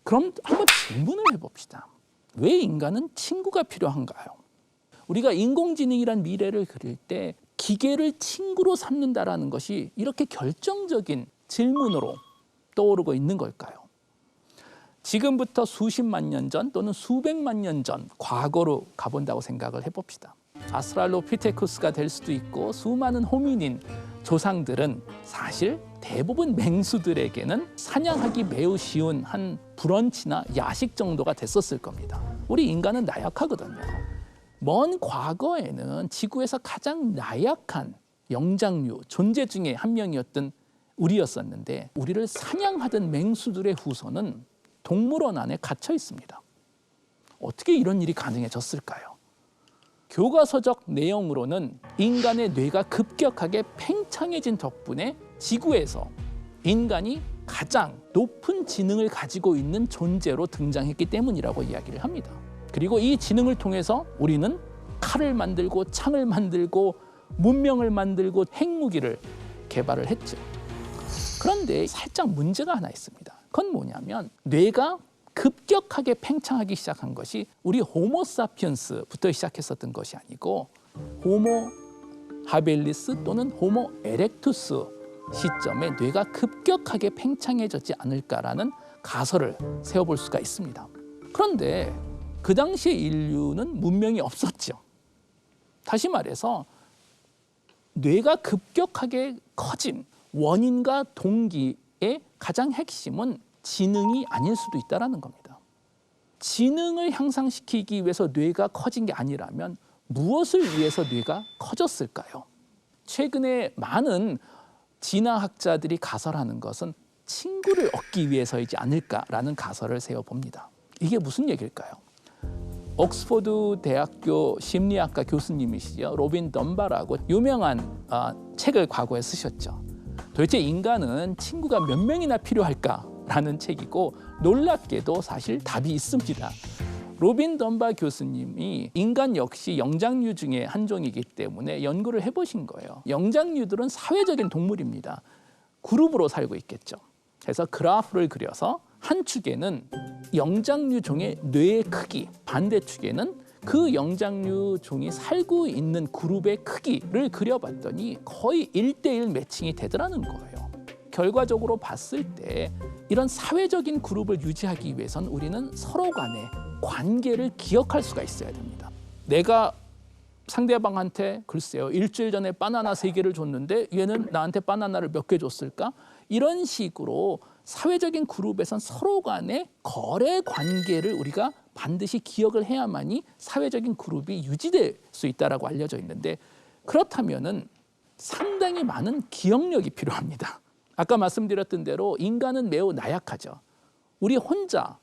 그럼 한번 질문을 해봅시다. 왜 인간은 친구가 필요한가요? 우리가 인공지능이란 미래를 그릴 때 기계를 친구로 삼는다라는 것이 이렇게 결정적인 질문으로 떠오르고 있는 걸까요? 지금부터 수십만 년 전 또는 수백만 년 전 과거로 가본다고 생각을 해봅시다. 아스트랄로피테쿠스가 될 수도 있고 수많은 호미닌 조상들은 사실 대부분 맹수들에게는 사냥하기 매우 쉬운 한 브런치나 야식 정도가 됐었을 겁니다. 우리 인간은 나약하거든요. 먼 과거에는 지구에서 가장 나약한 영장류 존재 중에 한 명이었던 우리였었는데 우리를 사냥하던 맹수들의 후손은 동물원 안에 갇혀 있습니다. 어떻게 이런 일이 가능해졌을까요? 교과서적 내용으로는 인간의 뇌가 급격하게 팽창해진 덕분에 지구에서 인간이 가장 높은 지능을 가지고 있는 존재로 등장했기 때문이라고 이야기를 합니다. 그리고 이 지능을 통해서 우리는 칼을 만들고 창을 만들고 문명을 만들고 핵무기를 개발을 했죠. 그런데 살짝 문제가 하나 있습니다. 그건 뭐냐면 뇌가 급격하게 팽창하기 시작한 것이 우리 호모사피엔스부터 시작했었던 것이 아니고 호모 하빌리스 또는 호모 에렉투스 시점에 뇌가 급격하게 팽창해졌지 않을까라는 가설을 세워볼 수가 있습니다. 그런데 그 당시에 인류는 문명이 없었죠. 다시 말해서 뇌가 급격하게 커진 원인과 동기의 가장 핵심은 지능이 아닐 수도 있다는 겁니다. 지능을 향상시키기 위해서 뇌가 커진 게 아니라면 무엇을 위해서 뇌가 커졌을까요? 최근에 많은 진화학자들이 가설하는 것은 친구를 얻기 위해서이지 않을까라는 가설을 세워봅니다. 이게 무슨 얘기일까요? 옥스퍼드 대학교 심리학과 교수님이시죠. 로빈 덤바라고 유명한 책을 과거에 쓰셨죠. 도대체 인간은 친구가 몇 명이나 필요할까라는 책이고 놀랍게도 사실 답이 있습니다. 로빈 덤바 교수님이 인간 역시 영장류 중에 한 종이기 때문에 연구를 해보신 거예요. 영장류들은 사회적인 동물입니다. 그룹으로 살고 있겠죠. 그래서 그래프를 그려서 한 축에는 영장류 종의 뇌의 크기, 반대축에는 그 영장류 종이 살고 있는 그룹의 크기를 그려봤더니 거의 1:1 매칭이 되더라는 거예요. 결과적으로 봤을 때 이런 사회적인 그룹을 유지하기 위해선 우리는 서로 간의 관계를 기억할 수가 있어야 됩니다. 내가 상대방한테 글쎄요, 일주일 전에 바나나 3개를 줬는데 얘는 나한테 바나나를 몇 개 줬을까? 이런 식으로 사회적인 그룹에선 서로 간의 거래 관계를 우리가 반드시 기억을 해야만이 사회적인 그룹이 유지될 수 있다고 알려져 있는데 그렇다면은 상당히 많은 기억력이 필요합니다. 아까 말씀드렸던 대로 인간은 매우 나약하죠. 우리 혼자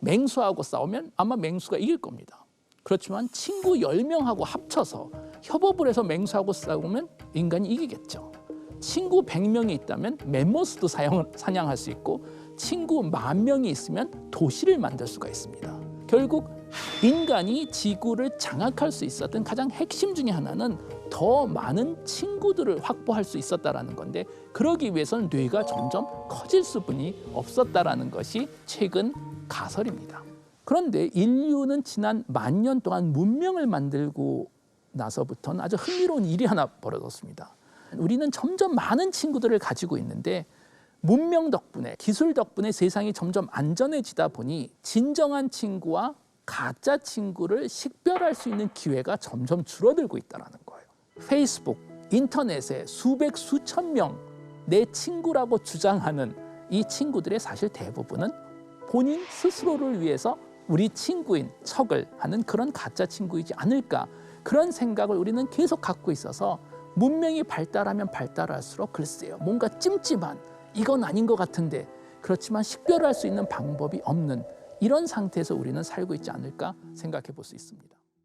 맹수하고 싸우면 아마 맹수가 이길 겁니다. 그렇지만 친구 10명하고 합쳐서 협업을 해서 맹수하고 싸우면 인간이 이기겠죠. 친구 100명이 있다면 멤머스도 사냥할 수 있고 친구 10,000명이 있으면 도시를 만들 수가 있습니다. 결국 인간이 지구를 장악할 수 있었던 가장 핵심 중에 하나는 더 많은 친구들을 확보할 수 있었다는 건데 그러기 위해서는 뇌가 점점 커질 수뿐이 없었다는 것이 최근 가설입니다. 그런데 인류는 지난 10,000년 동안 문명을 만들고 나서부터는 아주 흥미로운 일이 하나 벌어졌습니다. 우리는 점점 많은 친구들을 가지고 있는데 문명 덕분에 기술 덕분에 세상이 점점 안전해지다 보니 진정한 친구와 가짜 친구를 식별할 수 있는 기회가 점점 줄어들고 있다는 거예요. 페이스북, 인터넷에 수백 수천 명 내 친구라고 주장하는 이 친구들의 사실 대부분은 본인 스스로를 위해서 우리 친구인 척을 하는 그런 가짜 친구이지 않을까 그런 생각을 우리는 계속 갖고 있어서 문명이 발달하면 발달할수록 글쎄요 뭔가 찜찜한 이건 아닌 것 같은데 그렇지만 식별할 수 있는 방법이 없는 이런 상태에서 우리는 살고 있지 않을까 생각해 볼 수 있습니다.